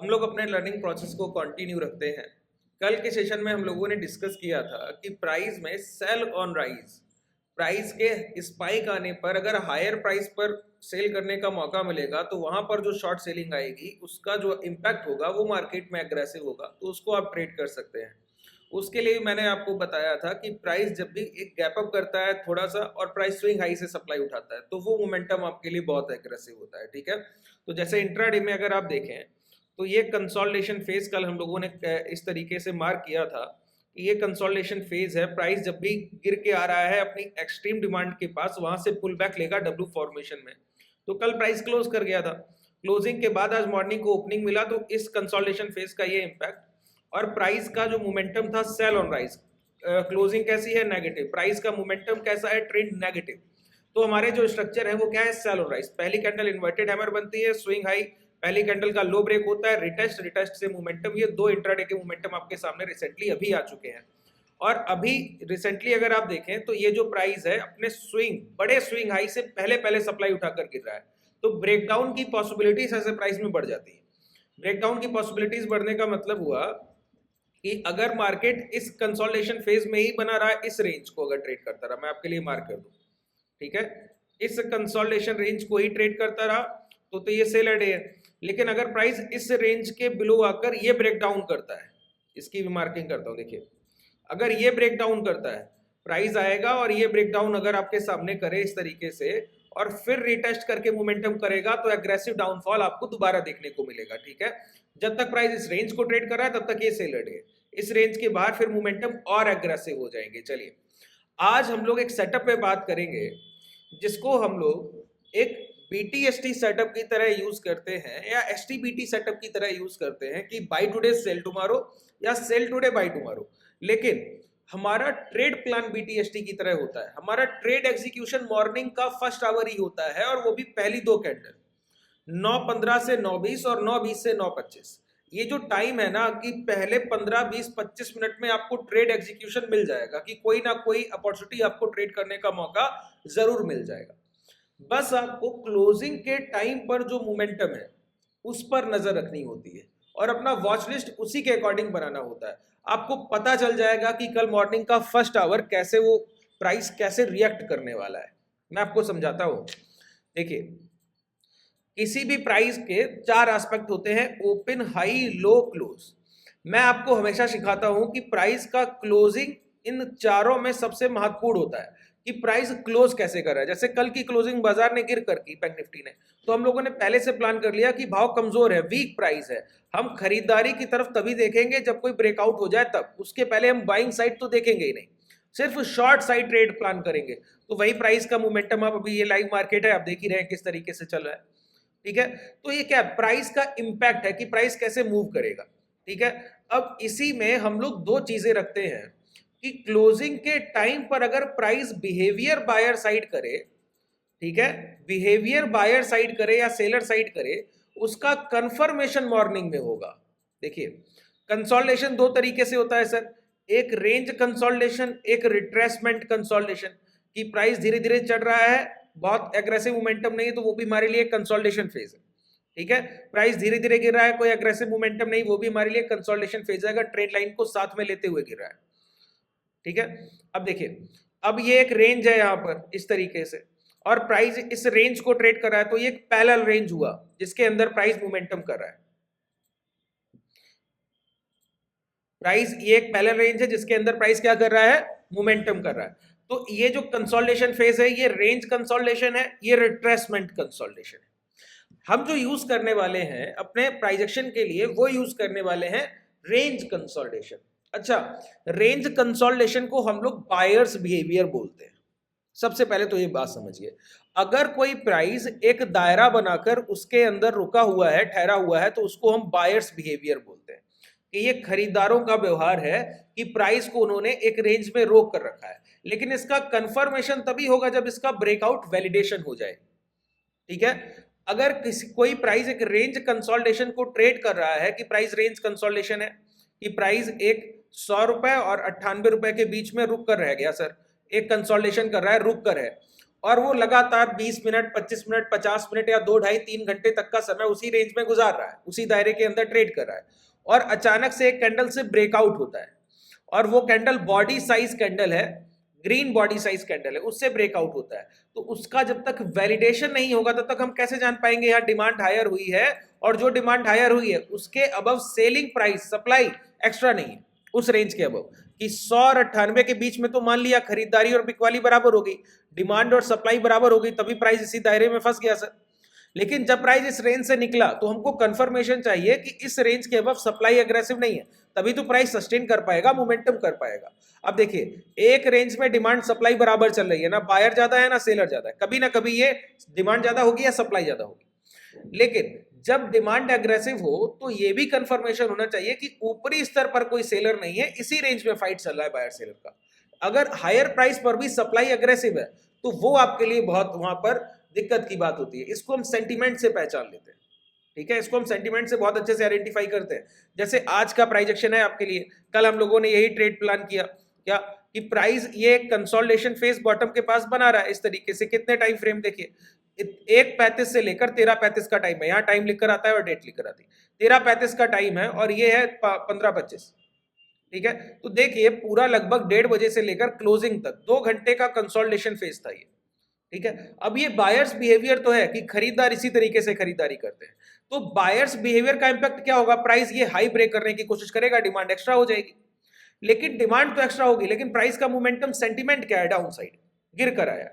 हम लोग अपने लर्निंग प्रोसेस को कंटिन्यू रखते हैं। कल के सेशन में हम लोगों ने डिस्कस किया था कि प्राइस में सेल ऑन राइज, प्राइस के स्पाइक आने पर अगर हायर प्राइस पर सेल करने का मौका मिलेगा तो वहां पर जो शॉर्ट सेलिंग आएगी उसका जो इम्पैक्ट होगा वो मार्केट में एग्रेसिव होगा, तो उसको आप ट्रेड कर सकते हैं। उसके लिए मैंने आपको बताया था कि प्राइस जब भी एक गैप अप करता है थोड़ा सा और प्राइस स्विंग हाई से सप्लाई उठाता है तो वो मोमेंटम आपके लिए बहुत एग्रेसिव होता है। ठीक है, तो जैसे इंट्राडे में अगर आप देखें तो ये कंसोलिडेशन फेज कल हम लोगों ने इस तरीके से मार्क किया था कि ये कंसोलिडेशन फेज है। प्राइस जब भी गिर के आ रहा है अपनी एक्सट्रीम डिमांड के पास, वहां से पुल बैक लेगा डब्ल्यू फॉर्मेशन में। तो कल प्राइस क्लोज कर गया था, क्लोजिंग के बाद आज मॉर्निंग को ओपनिंग मिला, तो इस कंसोलिडेशन फेज का ये इम्पैक्ट और प्राइस का जो मोमेंटम था सेल ऑन राइज, क्लोजिंग कैसी है नेगेटिव, प्राइस का मोमेंटम कैसा है ट्रेंड नेगेटिव। तो हमारे जो स्ट्रक्चर है वो क्या है, सेल ऑन राइज। पहली कैंडल इन्वर्टेड हैमर बनती है, स्विंग हाई, पहली कैंडल का लो ब्रेक होता है, रिटेस्ट, रिटेस्ट से मोमेंटम, ये दो इंट्राडे के मोमेंटम आपके सामने रिसेंटली अभी आ चुके हैं। और अभी रिसेंटली अगर आप देखें तो ये जो प्राइस है अपने स्विंग, बड़े स्विंग हाई से पहले पहले सप्लाई उठाकर गिर रहा है, तो ब्रेकडाउन की पॉसिबिलिटीज ऐसे प्राइस में बढ़ जाती है। ब्रेकडाउन की पॉसिबिलिटीज बढ़ने का मतलब हुआ कि अगर मार्केट इस कंसोलिडेशन फेज में ही बना रहा, इस रेंज को अगर ट्रेड करता रहा, मैं आपके लिए मार्क कर दूं, ठीक है, इस कंसोलिडेशन रेंज को ही ट्रेड करता रहा तो ये सेलर डे है। लेकिन अगर प्राइस इस रेंज के बिलो आकर ये ब्रेकडाउन करता है, इसकी भी मार्किंग करता हूं, देखिए अगर ये ब्रेकडाउन करता है प्राइस आएगा और ये ब्रेकडाउन अगर आपके सामने करे इस तरीके से और फिर रिटेस्ट करके मोमेंटम करेगा तो एग्रेसिव डाउनफॉल आपको दोबारा देखने को मिलेगा। ठीक है, जब तक प्राइस इस रेंज को ट्रेड कर रहा है तब तक ये सेलर डे, इस रेंज के बाहर फिर मोमेंटम और एग्रेसिव हो जाएंगे। चलिए आज हम लोग एक सेटअप पे बात करेंगे जिसको हम लोग एक BTST सेटअप की तरह यूज करते हैं या STBT सेटअप की तरह यूज करते हैं कि बाय टुडे सेल टुमारो या सेल टुडे बाय टुमारो। लेकिन हमारा ट्रेड प्लान BTST की तरह होता है, हमारा ट्रेड एग्जीक्यूशन मॉर्निंग का फर्स्ट आवर ही होता है और वो भी पहली दो कैंडल 9:15 से 9:20 और 9:20 से 9:25। ये जो टाइम है ना कि पहले 15, 20, 25 मिनट में आपको ट्रेड एग्जीक्यूशन मिल जाएगा कि कोई ना कोई अपॉर्चुनिटी आपको ट्रेड करने का मौका जरूर मिल जाएगा। बस आपको क्लोजिंग के टाइम पर जो मोमेंटम है उस पर नजर रखनी होती है और अपना वॉच लिस्ट उसी के अकॉर्डिंग बनाना होता है। आपको पता चल जाएगा कि कल मॉर्निंग का फर्स्ट आवर कैसे वो प्राइस कैसे रिएक्ट करने वाला है। मैं आपको समझाता हूं, देखिए किसी भी प्राइस के चार एस्पेक्ट होते हैं, ओपन, हाई, लो, क्लोज। मैं आपको हमेशा सिखाता हूं कि प्राइस का क्लोजिंग इन चारों में सबसे महत्वपूर्ण होता है कि प्राइस क्लोज कैसे कर रहा है। जैसे कल की क्लोजिंग बाजार ने गिर कर की बैंक निफ्टी ने, तो हम लोगों ने पहले से प्लान कर लिया कि भाव कमजोर है, वीक प्राइस है, हम खरीदारी की तरफ तभी देखेंगे जब कोई ब्रेकआउट हो जाए तब, उसके पहले हम बाइंग साइड तो देखेंगे ही नहीं, सिर्फ शॉर्ट साइड ट्रेड प्लान करेंगे। तो वही प्राइस का मोमेंटम आप अभी ये लाइव मार्केट है आप देख ही रहे हैं किस तरीके से चल रहा है। ठीक है, तो ये क्या प्राइस का इंपैक्ट है कि प्राइस कैसे मूव करेगा। ठीक है, अब इसी में हम लोग दो चीजें रखते हैं कि क्लोजिंग के टाइम पर अगर प्राइस बिहेवियर बायर साइड करे, ठीक है, बिहेवियर बायर साइड करे या सेलर साइड करे, उसका कंफर्मेशन मॉर्निंग में होगा। देखिए कंसोलिडेशन दो तरीके से होता है सर, एक रेंज कंसोलिडेशन, एक रिट्रेसमेंट कंसोलिडेशन, कि प्राइस धीरे धीरे चढ़ रहा है, बहुत एग्रेसिव मोमेंटम नहीं, तो वो भी हमारे लिए कंसोलिडेशन फेज है। ठीक है, प्राइस धीरे धीरे गिर रहा है, कोई एग्रेसिव मोमेंटम नहीं, वो भी हमारे लिए कंसोलिडेशन फेज है, अगर ट्रेड लाइन को साथ में लेते हुए गिर रहा है। ठीक है, अब देखिए अब ये एक रेंज है यहां पर इस तरीके से और प्राइस इस रेंज को ट्रेड कर रहा है, तो ये एक पैरेलल रेंज हुआ जिसके अंदर प्राइस मोमेंटम कर रहा है। प्राइस ये एक पैरेलल रेंज है जिसके अंदर प्राइस क्या कर रहा है, मोमेंटम कर रहा है। तो ये जो कंसोलिडेशन फेज है ये रेंज कंसोलिडेशन है, ये रिट्रेसमेंट कंसोलिडेशन है। हम जो यूज करने वाले हैं अपने प्राइस एक्शन के लिए वो यूज करने वाले हैं रेंज कंसोलिडेशन। अच्छा, रेंज कंसोलिडेशन को हम लोग बायर्स बिहेवियर बोलते हैं। सबसे पहले तो ये बात समझिए, अगर कोई प्राइस एक दायरा बनाकर उसके अंदर रुका हुआ है, ठहरा हुआ है, तो उसको हम बायर्स बिहेवियर बोलते हैं कि ये खरीदारों का व्यवहार है कि प्राइस को उन्होंने एक रेंज में रोक कर रखा है, लेकिन इसका कंफर्मेशन तभी होगा जब इसका ब्रेकआउट वैलिडेशन हो जाए। ठीक है, अगर कोई प्राइस एक रेंज कंसोलिडेशन को ट्रेड कर रहा है कि प्राइस रेंज कंसोलिडेशन है कि प्राइस एक 100 रुपए और 98 रुपए के बीच में रुक कर रह गया सर, एक कंसोलिडेशन कर रहा है, रुक कर है, और वो लगातार 20 मिनट, 25 मिनट, 50 मिनट या 2, ढाई, 3 घंटे तक का समय उसी रेंज में गुजार रहा है, उसी दायरे के अंदर ट्रेड कर रहा है, और अचानक से एक कैंडल से ब्रेकआउट होता है, और वो कैंडल बॉडी साइज कैंडल है, ग्रीन बॉडी साइज कैंडल है, उससे ब्रेकआउट होता है, तो उसका जब तक वैलिडेशन नहीं होगा तब तक हम कैसे जान पाएंगे यहाँ डिमांड हायर हुई है, और जो डिमांड हायर हुई है उसके above selling price, supply extra नहीं है उस रेंज के अबव, कि 100 और 98 के बीच में तो मान लिया खरीदारी और बिकवाली बराबर हो गई, डिमांड और सप्लाई बराबर हो गई, तभी प्राइस इसी दायरे में फंस गया सर। लेकिन जब प्राइस इस रेंज से निकला तो हमको कंफर्मेशन चाहिए कि इस रेंज के अबव सप्लाई एग्रेसिव नहीं है, तभी तो प्राइस सस्टेन कर पाएगा, मोमेंटम कर पाएगा। अब देखिए एक रेंज में डिमांड सप्लाई बराबर चल रही है, ना बायर ज्यादा है ना सेलर ज्यादा है, कभी ना कभी ये डिमांड ज्यादा होगी या सप्लाई ज्यादा होगी। लेकिन जब डिमांड एग्रेसिव हो तो ये भी कंफर्मेशन होना चाहिए कि ऊपरी स्तर पर कोई सेलर नहीं है, इसी रेंज में फाइट चल रहा है बायर सेलर का। अगर हायर प्राइस पर भी सप्लाई एग्रेसिव है तो वो आपके लिए बहुत वहां पर दिक्कत की बात होती है। इसको हम सेंटीमेंट से पहचान लेते हैं, ठीक है, इसको हम सेंटीमेंट से बहुत अच्छे से आइडेंटिफाई करते हैं। जैसे आज का प्राइजेक्शन है आपके लिए, कल हम लोगों ने यही ट्रेड प्लान किया क्या कि प्राइस ये कंसोलिडेशन फेज बॉटम के पास बना रहा है इस तरीके से। कितने टाइम फ्रेम देखिए, 1:35 से लेकर 13:35 का टाइम है, यहाँ टाइम लिखकर आता है और डेट लिखकर आती है, 13:35 का टाइम है और ये है 15:25, ठीक है। तो देखिए पूरा लगभग 1:30 बजे से लेकर क्लोजिंग तक 2 घंटे का कंसोलिडेशन फेज था ये, ठीक है। अब ये बायर्स बिहेवियर तो है कि खरीदार इसी तरीके से खरीदारी करते हैं, तो बायर्स बिहेवियर का इंपैक्ट क्या होगा, प्राइस ये हाई ब्रेक करने की कोशिश करेगा, डिमांड एक्स्ट्रा हो जाएगी। लेकिन डिमांड तो एक्स्ट्रा होगी, लेकिन प्राइस का मोमेंटम सेंटीमेंट क्या है, डाउन साइड गिर कर आया,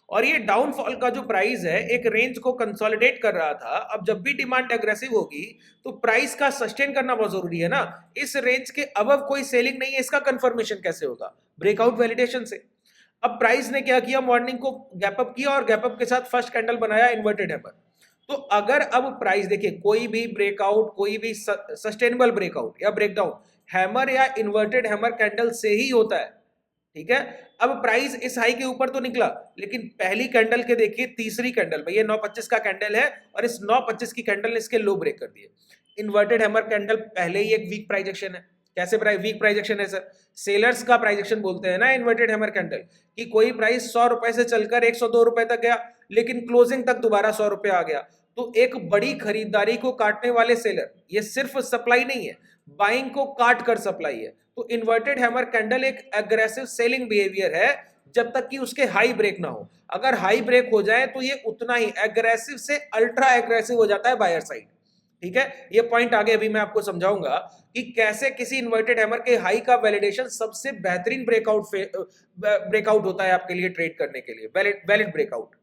और ये डाउनफॉल का जो प्राइस है एक रेंज को कंसोलिडेट कर रहा था। अब जब भी डिमांड एग्रेसिव होगी तो प्राइस का सस्टेन करना बहुत जरूरी है ना, इस रेंज के अबव कोई सेलिंग नहीं है, इसका कंफर्मेशन कैसे होगा, ब्रेकआउट वैलिडेशन से। अब प्राइस ने क्या किया, मॉर्निंग को गैप अप किया और गैप अप के साथ फर्स्ट कैंडल बनाया इन्वर्टेड हैमर। तो अगर अब प्राइस देखिए कोई भी ब्रेकआउट, कोई भी सस्टेनेबल ब्रेकआउट या ब्रेकडाउन हैमर या इन्वर्टेड हैमर कैंडल से ही होता है, ठीक है। अब प्राइस इस हाई के ऊपर तो निकला, लेकिन पहली कैंडल के देखिए तीसरी कैंडल में, ये 9:25 का कैंडल है और इस 9:25 की कैंडल ने इसके लो ब्रेक कर दिए। इन्वर्टेड हैमर कैंडल पहले ही एक वीक प्राइस एक्शन है। कैसे वीक प्राइस एक्शन है सर, सेलर्स का प्राइस एक्शन बोलते हैं ना इन्वर्टेड हैमर कैंडल, कि कोई प्राइस 100 रुपए से चलकर 102 रुपए तक गया, लेकिन क्लोजिंग तक दोबारा 100 रुपए आ गया। तो एक बड़ी खरीदारी को काटने वाले सेलर, ये सिर्फ सप्लाई नहीं है, बाइंग को काट कर सप्लाई है। तो इन्वर्टेड हैमर कैंडल एक एग्रेसिव सेलिंग बिहेवियर है जब तक कि उसके हाई ब्रेक ना हो। अगर हाई ब्रेक हो जाए तो ये उतना ही एग्रेसिव से अल्ट्रा एग्रेसिव हो जाता है बायर साइड, ठीक है। ये पॉइंट आगे अभी मैं आपको समझाऊंगा कि कैसे किसी इन्वर्टेड हैमर के हाई का वैलिडेशन सबसे बेहतरीन ब्रेकआउट होता है आपके लिए ट्रेड करने के लिए, वैलिड ब्रेकआउट,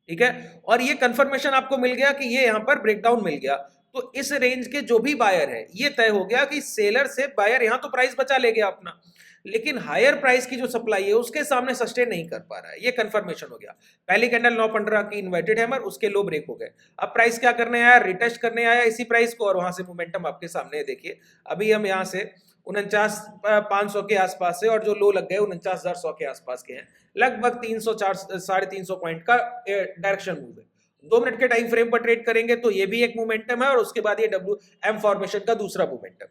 ठीक है। और ये कंफर्मेशन आपको मिल गया कि ये यहां पर ब्रेकडाउन मिल गया, तो इस रेंज के जो भी बायर है ये तय हो गया कि सेलर से बायर यहां तो प्राइस बचा ले गया अपना, लेकिन हायर प्राइस की जो सप्लाई है उसके सामने सस्टेन नहीं कर पा रहा है, ये कंफर्मेशन हो गया। पहली कैंडल 9:15 की इन्वर्टेड हैमर, उसके लो ब्रेक हो गए। अब प्राइस क्या करने आया, रिटेस्ट करने आया इसी प्राइस को, और वहां से मोमेंटम आपके सामने है। देखिए अभी हम यहां से 49,500 के आसपास से, और जो लो लग गए 49,100 के आसपास के हैं, लगभग 300-350 पॉइंट का डायरेक्शन मूव है। 2 मिनट के टाइम फ्रेम पर ट्रेड करेंगे तो ये भी एक मोमेंटम है, और उसके बाद ये WM फॉर्मेशन का दूसरा मोमेंटम।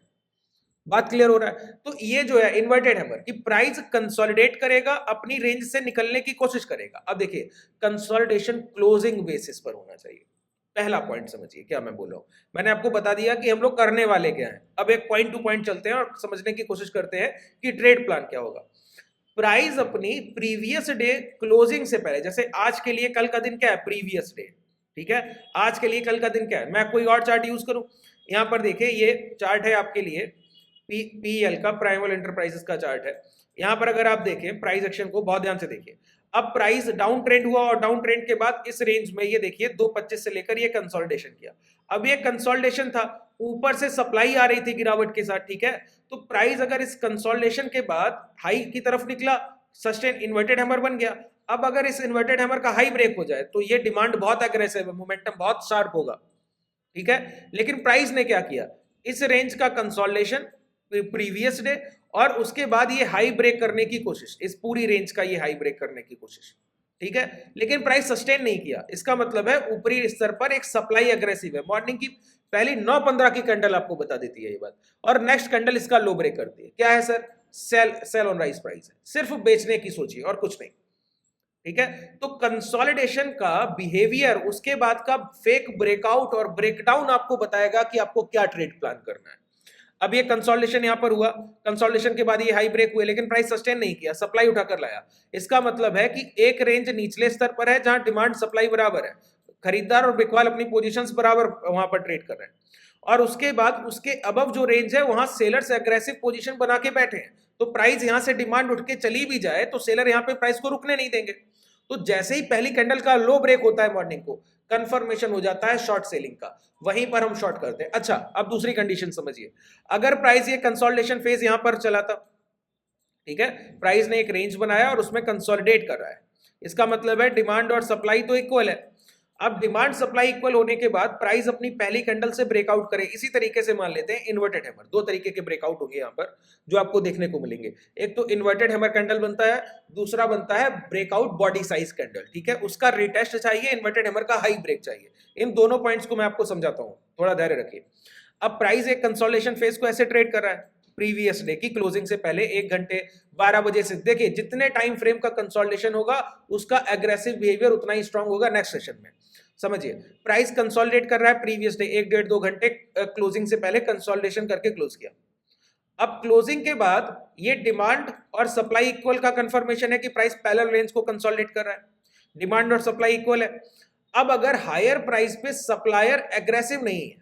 बात क्लियर हो रहा है। तो ये जो है इन्वर्टेड हैमर की प्राइस कंसोलिडेट करेगा, अपनी रेंज से निकलने की कोशिश करेगा। अब देखिए कंसोलिडेशन क्लोजिंग बेसिस पर होना चाहिए, पहला पॉइंट समझिए क्या मैं बोल रहा हूं। मैंने आपको बता दिया कि हम लोग करने वाले क्या हैं, अब एक पॉइंट टू पॉइंट चलते हैं और समझने की कोशिश करते हैं कि ट्रेड प्लान क्या होगा। प्राइस अपनी प्रीवियस डे क्लोजिंग से पहले, जैसे आज के लिए कल का दिन क्या है, प्रीवियस डे, ठीक है। आज के लिए कल का दिन क्या है, मैं कोई और चार्ट यूज करूं, यहां पर देखिए ये चार्ट है आपके लिए पीएल का, प्राइमल एंटरप्राइजेस का चार्ट है। यहां पर अगर आप देखें प्राइस एक्शन को बहुत ध्यान से देखिए, अब प्राइस डाउन ट्रेंड हुआ और डाउन ट्रेंड के बाद इस रेंज में ये देखिए 2.25 से लेकर ये कंसोलिडेशन किया। अब ये कंसोलिडेशन था, ऊपर से सप्लाई आ रही थी गिरावट के साथ, ठीक है। तो प्राइस अगर इस कंसोलिडेशन के बाद हाई की तरफ निकला, सस्टेन इन्वर्टेड हैमर बन गया। अब अगर इस इन्वर्टेड हैमर का हाई ब्रेक हो जाए तो ये डिमांड बहुत एग्रेसिव है, मोमेंटम बहुत शार्प होगा, ठीक है। लेकिन प्राइस ने क्या किया, इस रेंज का कंसोलिडेशन प्रीवियस डे, और उसके बाद ये हाई ब्रेक करने की कोशिश, इस पूरी रेंज का ये हाई ब्रेक करने की कोशिश, ठीक है। लेकिन प्राइस सस्टेन नहीं किया, इसका मतलब है ऊपरी स्तर पर एक सप्लाई एग्रेसिव है। मॉर्निंग की पहली 9:15 की कैंडल आपको बता देती है ये बात, और नेक्स्ट कैंडल इसका लो ब्रेक करती है। क्या है sir, sell on rise price है, सिर्फ बेचने की सोचिए और कुछ नहीं। ठीक है। तो कंसोलिडेशन का बिहेवियर, उसके बाद का फेक ब्रेकआउट और ब्रेकडाउन आपको बताएगा कि आपको क्या ट्रेड प्लान करना है। अब ये कंसोलिडेशन यहां पर हुआ, कंसोलिडेशन के बाद ये हाई ब्रेक हुए, लेकिन प्राइस सस्टेन नहीं किया, सप्लाई उठाकर लाया। इसका मतलब है कि एक रेंज निचले स्तर पर है जहां डिमांड सप्लाई बराबर है, खरीदार और बिकवाल अपनी पोजीशंस बराबर वहां पर ट्रेड कर रहे हैं, और उसके बाद उसके अबव जो रेंज है वहां सेलर्स एग्रेसिव पोजीशन बना के बैठे हैं। तो प्राइस यहां से डिमांड उठ के चली भी जाए तो सेलर यहां पे प्राइस को रुकने नहीं देंगे। तो जैसे ही पहली कैंडल का लो ब्रेक होता है मॉर्निंग को, कंफर्मेशन हो जाता है शॉर्ट सेलिंग का, वहीं पर हम शॉर्ट करते हैं। अच्छा, अब दूसरी कंडीशन समझिए, अगर प्राइस ये कंसोलिडेशन फेज यहां पर चला था, ठीक है, प्राइस ने एक रेंज बनाया और उसमें कंसोलिडेट कर रहा है, इसका मतलब है डिमांड और सप्लाई तो इक्वल है। अब डिमांड सप्लाई इक्वल होने के बाद प्राइस अपनी पहली कैंडल से ब्रेकआउट करे, इसी तरीके से मान लेते हैं इन्वर्टेड हैमर, दो तरीके के ब्रेकआउट होंगे यहां पर जो आपको देखने को मिलेंगे। एक तो इन्वर्टेड हैमर कैंडल बनता है, दूसरा बनता है ब्रेकआउट बॉडी साइज कैंडल, ठीक है, उसका रिटेस्ट चाहिए, इन्वर्टेड हैमर का हाई ब्रेक चाहिए। इन दोनों पॉइंट्स को मैं आपको समझाता हूं, थोड़ा धैर्य रखिए। अब प्राइस एक कंसोलिडेशन फेज को ऐसे ट्रेड कर रहा है, प्रीवियस डे की क्लोजिंग से पहले 1 घंटे 12 बजे से, देखिए जितने टाइम फ्रेम का कंसोलिडेशन होगा उसका एग्रेसिव बिहेवियर उतना ही स्ट्रांग होगा नेक्स्ट सेशन में। समझिए, प्राइस कंसोलिडेट कर रहा है प्रीवियस डे 1 डेढ़ 2 घंटे क्लोजिंग से पहले कंसोलिडेशन करके क्लोज किया। अब क्लोजिंग के बाद ये डिमांड और सप्लाई इक्वल का कंफर्मेशन है कि प्राइस पैरेलल रेंज को कंसोलिडेट कर रहा है, डिमांड और सप्लाई इक्वल है। अब अगर हायर प्राइस पे सप्लायर एग्रेसिव नहीं है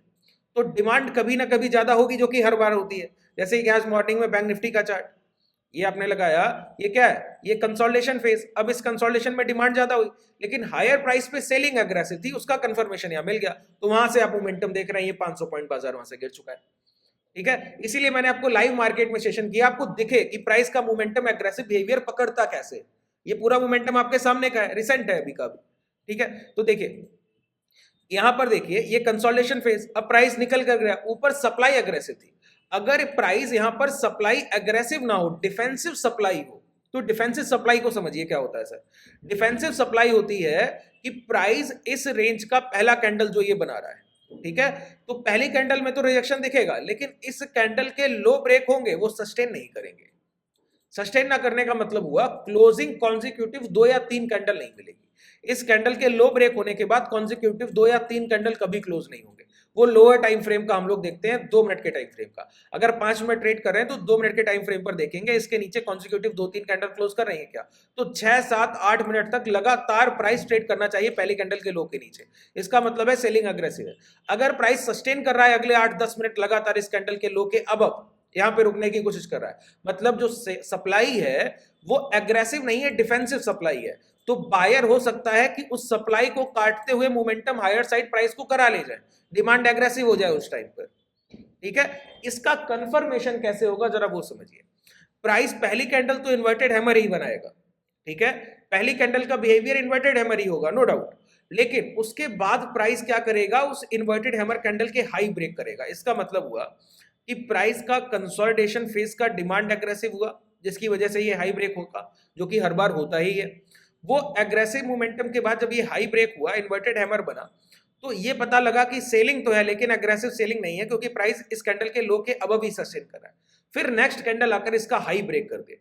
तो डिमांड कभी ना कभी ज्यादा होगी, जो कि हर बार होती है। जैसे कि आज मॉर्निंग में बैंक निफ्टी का चार्ट ये आपने लगाया, ये क्या है, ये कंसोलिडेशन फेज। अब इस कंसोलिडेशन में डिमांड ज्यादा हुई लेकिन हायर प्राइस पे सेलिंग एग्रेसिव थी, उसका कंफर्मेशन यहां मिल गया, तो वहां से आप मोमेंटम देख रहे हैं, ये 500 पॉइंट बाजार वहां से गिर चुका है, ठीक है। इसीलिए मैंने आपको लाइव मार्केट में सेशन किया, आपको दिखे कि प्राइस का मोमेंटम एग्रेसिव बिहेवियर पकड़ता कैसे। ये पूरा मोमेंटम आपके सामने का है, रिसेंट है अभी का भी, ठीक है। तो देखिए यहां पर देखिए ये कंसोलिडेशन फेज, अब प्राइस निकल कर गया ऊपर, सप्लाई एग्रेसिव थी। अगर प्राइस यहां पर सप्लाई एग्रेसिव ना हो, डिफेंसिव सप्लाई हो, तो डिफेंसिव सप्लाई को समझिए क्या होता है सर। डिफेंसिव सप्लाई होती है कि प्राइस इस रेंज का पहला कैंडल जो ये बना रहा है, ठीक है, तो पहली कैंडल में तो रिजेक्शन दिखेगा, लेकिन इस कैंडल के लो ब्रेक होंगे, वो सस्टेन नहीं करेंगे। सस्टेन ना करने का मतलब हुआ क्लोजिंग कॉन्जिक्यूटिव 2 या 3 कैंडल नहीं मिलेगी। इस कैंडल के लो ब्रेक होने के बाद कॉन्जिक्यूटिव 2 या 3 कैंडल कभी क्लोज नहीं होंगे। वो लोअर टाइम फ्रेम का हम लोग देखते हैं, 2 मिनट के टाइम फ्रेम का। अगर 5 मिनट ट्रेड कर रहे हैं तो 2 मिनट के टाइम फ्रेम पर देखेंगे, इसके नीचे कॉन्जिक्यूटिव 2-3 कैंडल क्लोज कर रहे हैं क्या, तो 6, 7, 8 मिनट तक लगातार प्राइस ट्रेड करना चाहिए पहली कैंडल के लो के नीचे। इसका मतलब है सेलिंग अग्रेसिव है। अगर प्राइस सस्टेन कर रहा है अगले 8-10 मिनट लगातार इस कैंडल के लो के अब यहां पे रुकने की कोशिश कर रहा है, मतलब जो सप्लाई है वो एग्रेसिव नहीं है, डिफेंसिव सप्लाई है। तो बायर हो सकता है कि उस सप्लाई को काटते हुए मोमेंटम हायर साइड प्राइस को करा ले जाए, डिमांड एग्रेसिव हो जाए उस टाइम पर, ठीक है। इसका कंफर्मेशन कैसे होगा जरा वो समझिए। प्राइस पहली कैंडल तो इन्वर्टेड हैमर ही बनाएगा, ठीक है, पहली कैंडल का बिहेवियर इन्वर्टेड हैमर ही होगा, नो डाउट। लेकिन उसके बाद प्राइस क्या करेगा, उस इन्वर्टेड हैमर कैंडल के हाई ब्रेक करेगा। इसका मतलब हुआ कि प्राइस का कंसोलिडेशन फेज का डिमांड एग्रेसिव हुआ, जिसकी वजह से ये हाई ब्रेक होगा, जो कि हर बार होता ही है। वो एग्रेसिव मोमेंटम के बाद जब ये हाई ब्रेक हुआ, इन्वर्टेड हैमर बना, तो ये पता लगा कि सेलिंग तो है लेकिन एग्रेसिव सेलिंग नहीं है, क्योंकि प्राइस इस कैंडल के लो के अब ही सस्टेन कर रहा है। फिर नेक्स्ट कैंडल आकर इसका हाई ब्रेक कर दे,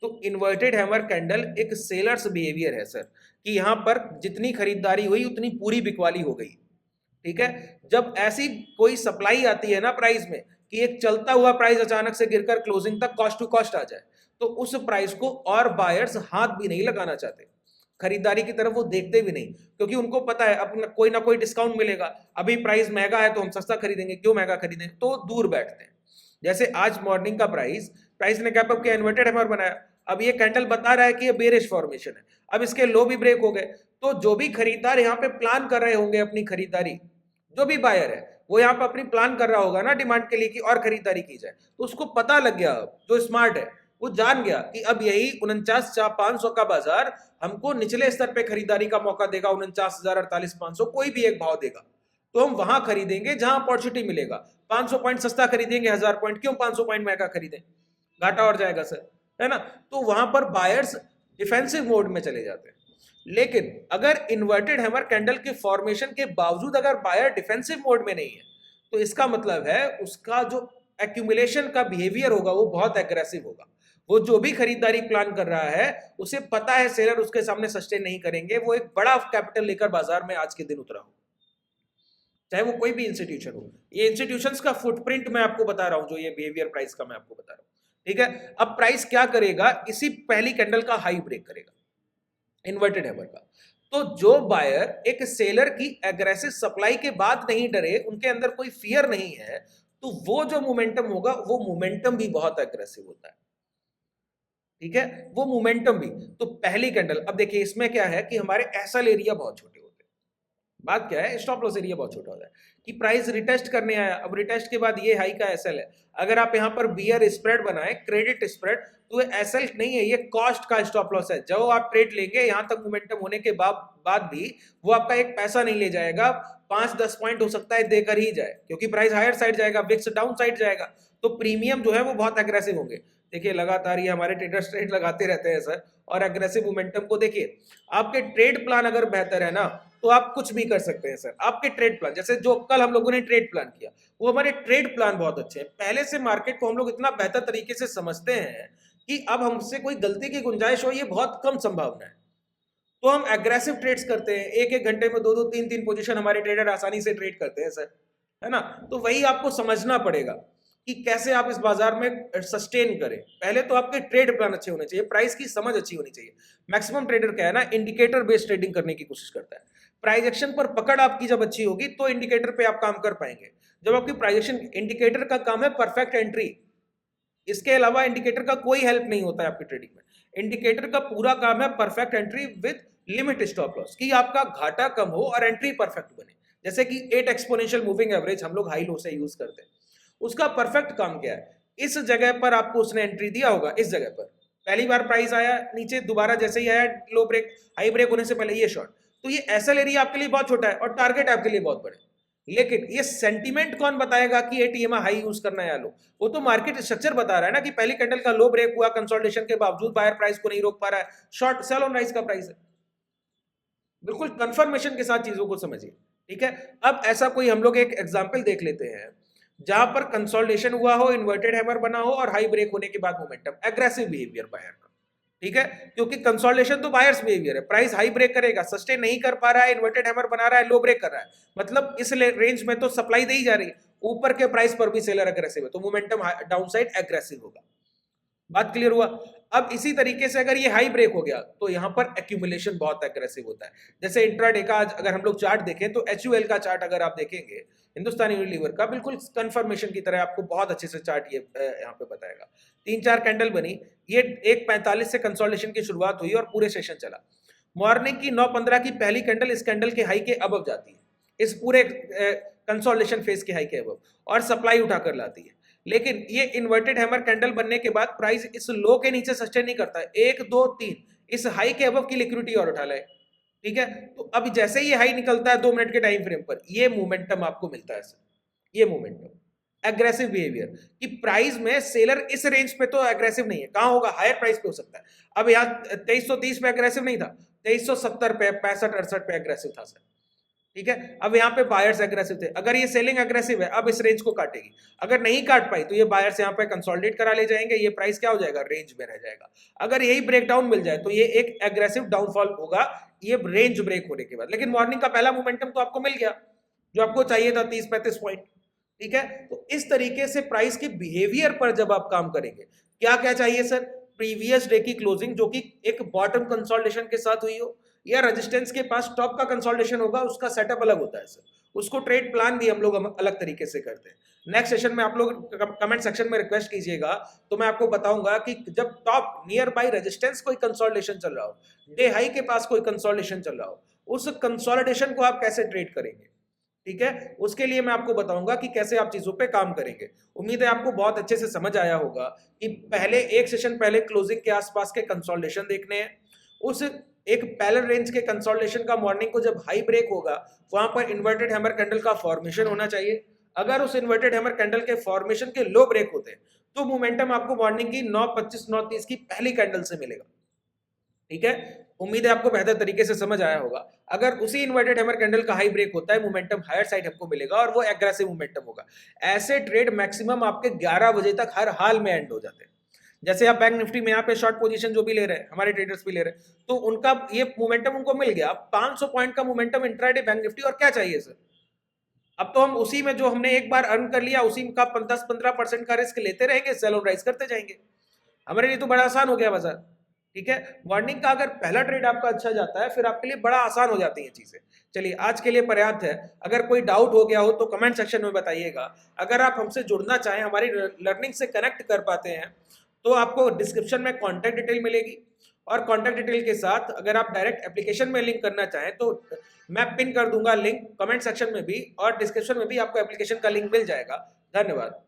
तो इन्वर्टेड हैमर कैंडल एक सेलर्स बिहेवियर है सर, कि यहां पर जितनी खरीदारी हुई उतनी पूरी बिकवाली हो गई, ठीक है। जब ऐसी कोई सप्लाई आती है ना प्राइस में कि एक चलता हुआ प्राइस अचानक से गिरकर क्लोजिंग तक कॉस्ट टू कॉस्ट आ जाए, तो उस प्राइस को और बायर्स हाथ भी नहीं लगाना चाहते, खरीदारी की तरफ वो देखते भी नहीं, क्योंकि उनको पता है अब कोई ना कोई डिस्काउंट मिलेगा, अभी प्राइस महंगा है तो हम सस्ता खरीदेंगे, क्यों महंगा खरीदें, तो दूर बैठते हैं। जैसे आज मॉर्निंग का प्राइस ने गैप अप किया, इन्वर्टेड हैमर बनाया, अब ये कैंडल बता रहा है कि ये बेरिश फॉर्मेशन है, अब इसके लो भी ब्रेक हो गए, तो जो भी खरीदार यहाँ पे प्लान कर रहे होंगे अपनी खरीदारी, जो भी बायर है वो यहाँ पे अपनी प्लान कर रहा होगा ना डिमांड के लिए कि और खरीदारी की जाए, तो उसको पता लग गया, जो स्मार्ट है वो जान गया कि अब यही 49,500 का बाजार हमको निचले स्तर पे खरीदारी का मौका देगा, 49,000, 48,500 कोई भी एक भाव देगा, तो हम वहां खरीदेंगे जहां अपॉर्चुनिटी मिलेगा। 500 पॉइंट सस्ता खरीदेंगे, 1000 पॉइंट क्यों 500 पॉइंट महंगा खरीदें, घाटा और जाएगा सर, है ना। तो वहां पर बायर्स डिफेंसिव मोड में चले जाते हैं। लेकिन अगर इन्वर्टेड हैमर कैंडल के फॉर्मेशन के बावजूद अगर बायर डिफेंसिव मोड में नहीं है, तो इसका मतलब है उसका जो एक्यूमुलेशन का बिहेवियर होगा वो बहुत एग्रेसिव होगा, वो जो भी खरीदारी प्लान कर रहा है उसे पता है सेलर उसके सामने सस्टेन नहीं करेंगे, वो एक बड़ा कैपिटल लेकर बाजार में आज के दिन उतरा हो, चाहे वो कोई भी इंस्टीट्यूशन हो। ये इंस्टीट्यूशंस का फुटप्रिंट मैं आपको बता रहा हूं, जो ये बिहेवियर प्राइस का मैं आपको बता रहा हूं, ठीक है। अब प्राइस क्या करेगा, इसी पहली कैंडल का हाई ब्रेक करेगा इन्वर्टेड हैमर का। तो जो बायर एक सेलर की एग्रेसिव सप्लाई के बाद नहीं डरे, उनके अंदर कोई फियर नहीं है, तो वो जो मोमेंटम होगा वो मोमेंटम भी बहुत एग्रेसिव होता है, ठीक है, वो मोमेंटम भी। तो पहली कैंडल, अब देखिए इसमें क्या है कि हमारे एसएल एरिया बहुत छोटे होते हैं। बात क्या है, स्टॉप लॉस एरिया बहुत छोटा होता है कि प्राइस रिटेस्ट करने आया, अब रिटेस्ट के बाद ये हाई का एसएल है, अगर आप यहां पर बियर स्प्रेड बनाए, क्रेडिट स्प्रेड, तो ये एसएल नहीं है, ये कॉस्ट का स्टॉप लॉस है। जो आप ट्रेड लेंगे यहां तक मोमेंटम होने के बाद भी वो आपका एक पैसा नहीं ले जाएगा, 5-10 पॉइंट हो सकता है देकर ही जाए, क्योंकि प्राइस हायर साइड जाएगा, विक्स डाउन साइड जाएगा, तो प्रीमियम जो है वो बहुत एग्रेसिव होंगे। देखिए लगातार ये हमारे ट्रेडर्स ट्रेड लगाते रहते हैं सर, और एग्रेसिव मोमेंटम को देखिए। आपके ट्रेड प्लान अगर बेहतर है ना, तो आप कुछ भी कर सकते हैं सर। आपके ट्रेड प्लान, जैसे जो कल हम लोगों ने ट्रेड प्लान किया, वो हमारे ट्रेड प्लान बहुत अच्छे हैं। पहले से मार्केट को हम लोग इतना बेहतर तरीके से समझते हैं कि अब हमसे कोई गलती की गुंजाइश हो ये बहुत कम संभावना है। तो हम एग्रेसिव ट्रेड्स करते हैं, एक एक घंटे में 2-2 3-3 पोजीशन हमारे ट्रेडर आसानी से ट्रेड करते हैं सर, है ना। तो वही आपको समझना पड़ेगा कि कैसे आप इस बाजार में सस्टेन करें। पहले तो आपके ट्रेड प्लान अच्छे होने चाहिए, प्राइस की समझ अच्छी होनी चाहिए। मैक्सिमम ट्रेडर क्या है ना, इंडिकेटर बेस्ड ट्रेडिंग करने की कोशिश करता है। प्राइस एक्शन पर पकड़ आपकी जब अच्छी होगी तो इंडिकेटर पे आप काम कर पाएंगे। जब आपकी प्राइस एक्शन, इंडिकेटर का काम है परफेक्ट एंट्री, इसके अलावा इंडिकेटर का कोई हेल्प नहीं होता है आपकी ट्रेडिंग में। इंडिकेटर का पूरा काम है perfect entry with limit stop loss, कि आपका घाटा कम हो और एंट्री परफेक्ट बने। जैसे कि 8 एक्सपोनेंशियल मूविंग एवरेज हम लोग हाई लो से यूज करते हैं, उसका परफेक्ट काम क्या है, इस जगह पर आपको उसने एंट्री दिया होगा, इस जगह पर पहली बार प्राइस आया नीचे, दोबारा जैसे ही आया लो ब्रेक, हाई ब्रेक होने से पहले ये शॉर्ट, तो ये एसएल एरिया आपके लिए बहुत छोटा है और टारगेट आपके लिए बहुत बड़े। लेकिन ये सेंटीमेंट कौन बताएगा कि एटीएम हाई यूज करना है या लो, वो तो मार्केट स्ट्रक्चर बता रहा है ना, कि पहली कैंडल का लो ब्रेक हुआ, कंसोलिडेशन के बावजूद बायर प्राइस को नहीं रोक पा रहा है, शॉर्ट सेल ऑन राइज का प्राइस है। बिल्कुल कंफर्मेशन के साथ चीजों को समझिए, ठीक है। अब ऐसा कोई हम लोग एक एग्जांपल देख लेते हैं जहां पर कंसोलिडेशन हुआ हो, इन्वर्टेड हैमर बना हो और हाई ब्रेक होने के बाद मोमेंटम, एग्रेसिव बिहेवियर बायर का, ठीक है। क्योंकि कंसोलिडेशन तो बायर्स बिहेवियर है, प्राइस हाई ब्रेक करेगा, सस्टेन नहीं कर पा रहा है, इन्वर्टेड हैमर बना रहा है, लो ब्रेक कर रहा है, मतलब इस रेंज में तो सप्लाई दी जा रही है, ऊपर के प्राइस पर भी सेलर एग्रेसिव है, तो मोमेंटम डाउन साइड एग्रेसिव होगा। बात क्लियर हुआ। अब इसी तरीके से अगर ये हाई ब्रेक हो गया तो यहां पर एक्यूमुलेशन बहुत एग्रेसिव होता है। जैसे इंट्राडे का आज अगर हम लोग चार्ट देखें तो एचयूएल का चार्ट अगर आप देखेंगे, हिंदुस्तान यूनिलीवर का, बिल्कुल कंफर्मेशन की तरह आपको बहुत अच्छे से चार्ट ये यहाँ पे बताएगा। 3-4 कैंडल बनी, ये 1:45 से कंसोलिडेशन की शुरुआत हुई और पूरे सेशन चला। मॉर्निंग की 9:15 की पहली कैंडल इस कैंडल के हाई के अबव जाती है, इस पूरे कंसोलिडेशन फेज के हाई के अबव, और सप्लाई उठाकर लाती है। लेकिन ये इन्वर्टेड हैमर कैंडल बनने के बाद प्राइस इस लो के नीचे सस्टेन नहीं करता है, 1 2 3 इस हाई के अबव की लिक्विडिटी और उठा लाए, ठीक है। तो अब जैसे ही हाई निकलता है 2 मिनट के टाइम फ्रेम पर, ये मोमेंटम आपको मिलता है सर, ये मोमेंटम एग्रेसिव बिहेवियर, कि प्राइस में सेलर इस रेंज पे तो एग्रेसिव नहीं है, कहां होगा, हायर प्राइस पे हो सकता है। अब यहाँ 2330 पे एग्रेसिव नहीं था, 2370 पे, 65-68 पे एग्रेसिव था सर, ठीक है। अब यहाँ पे बायर्स एग्रेसिव थे, अगर ये सेलिंग एग्रेसिव है अब इस रेंज को काटेगी, अगर नहीं काट पाई तो ये बायर्स यहाँ पे कंसोलिडेट करा ले जाएंगे, ये प्राइस क्या हो जाएगा, रेंज में रह जाएगा। अगर यही ब्रेकडाउन मिल जाए तो ये एक एग्रेसिव डाउनफॉल होगा, ये रेंज ब्रेक होने के बाद। लेकिन मॉर्निंग का पहला मोमेंटम तो आपको मिल गया जो आपको चाहिए था, 30-35 पॉइंट, ठीक है। तो इस तरीके से प्राइस के बिहेवियर पर जब आप काम करेंगे, क्या क्या चाहिए सर, प्रीवियस डे की क्लोजिंग जो कि एक बॉटम कंसोलिडेशन के साथ हुई हो, या रेजिस्टेंस के पास टॉप का कंसोलिडेशन होगा, उसका सेटअप अलग होता है सर, उसको ट्रेड प्लान भी हम लोग अलग तरीके से करते हैं। नेक्स्ट सेशन में आप लोग कमेंट सेक्शन में रिक्वेस्ट कीजिएगा, तो मैं आपको बताऊंगा कि जब टॉप नियर बाय रेजिस्टेंस कोई कंसोलिडेशन चल रहा हो, डे हाई के पास कोई कंसोलिडेशन चल रहा हो, उस कंसोलिडेशन को आप कैसे ट्रेड करेंगे, ठीक है। उसके लिए मैं आपको बताऊंगा कि कैसे आप चीजों पे काम करेंगे। उम्मीद है आपको बहुत अच्छे से समझ आया होगा कि पहले एक सेशन पहले क्लोजिंग के आसपास के कंसोलिडेशन देखने हैं, उस एक पैरेलल रेंज के कंसोलिडेशन का मॉर्निंग को जब हाई ब्रेक होगा वहां पर इन्वर्टेड हैमर कैंडल का फॉर्मेशन होना चाहिए। अगर उस इन्वर्टेड हैमर कैंडल के फॉर्मेशन के लो ब्रेक होते हैं तो मोमेंटम आपको मॉर्निंग की 9:25 9:30 की पहली कैंडल से मिलेगा, ठीक है। उम्मीद है आपको बेहतर तरीके से समझ आया होगा। अगर उसी इन्वर्टेड हैमर कैंडल का हाई ब्रेक होता है, मोमेंटम हायर साइड हमको मिलेगा और वो एग्रेसिव मोमेंटम होगा। ऐसे ट्रेड मैक्सिमम आपके 11 बजे तक हर हाल में एंड हो जाते हैं। जैसे आप बैंक निफ्टी में यहाँ पे शॉर्ट पोजीशन जो भी ले रहे हैं, हमारे ट्रेडर्स भी ले रहे हैं, तो उनका ये मोमेंटम उनको मिल गया। अब 500 पॉइंट का मोमेंटम इंट्राडे बैंक निफ्टी, और क्या चाहिए सर? अब तो हम उसी में जो हमने एक बार अर्न कर लिया उसी का 10-15% का रिस्क लेते रहेंगे, सेल और राइज करते जाएंगे। हमारे लिए तो बड़ा आसान हो गया बाजार। ठीक है, मॉर्निंग का अगर पहला ट्रेड आपका अच्छा जाता है फिर आपके लिए बड़ा आसान हो जाती है चीजें। चलिए, आज के लिए पर्याप्त है। अगर कोई डाउट हो गया हो तो कमेंट सेक्शन में बताइएगा। अगर आप हमसे जुड़ना चाहें, हमारी लर्निंग से कनेक्ट कर पाते हैं, तो आपको डिस्क्रिप्शन में कॉन्टैक्ट डिटेल मिलेगी, और कॉन्टैक्ट डिटेल के साथ अगर आप डायरेक्ट एप्लीकेशन में लिंक करना चाहें तो मैं पिन कर दूंगा लिंक कमेंट सेक्शन में भी, और डिस्क्रिप्शन में भी आपको एप्लीकेशन का लिंक मिल जाएगा। धन्यवाद।